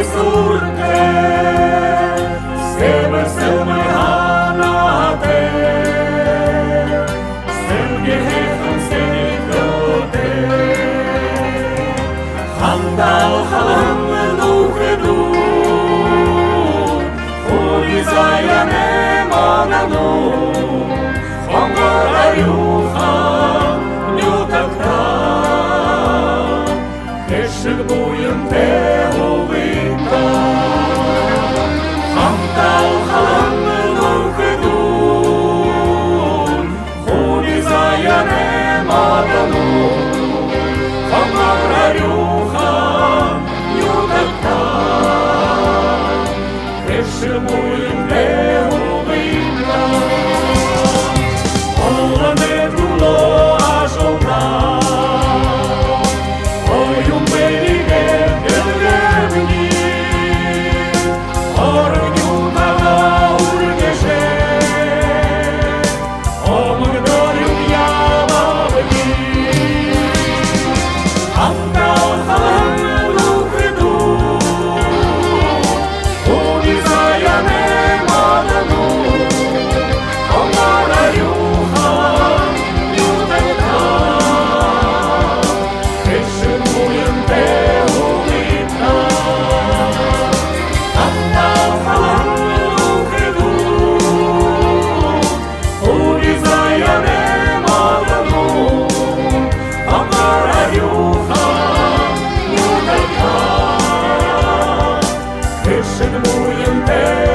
сурте, себе силми ганате, силги гехом сидить люди. Хандал халам нухеду, урізає неманану, хомораюха нютакта, хешик буєм теговита. Хандал халам нухеду, урізає неманану, хомораюха нютакта, хешик буєм теговита. Ола не було аж одна, ой, у мені гевгевні, орню тала ургеше, омгдорю явавні. Андал халам нухеду, урізає неманану, хомораюха нютакта, хешик буєм теговита. Андал халам нухеду, урізає неманану, хомораюха нютакта, хешик буєм теговита.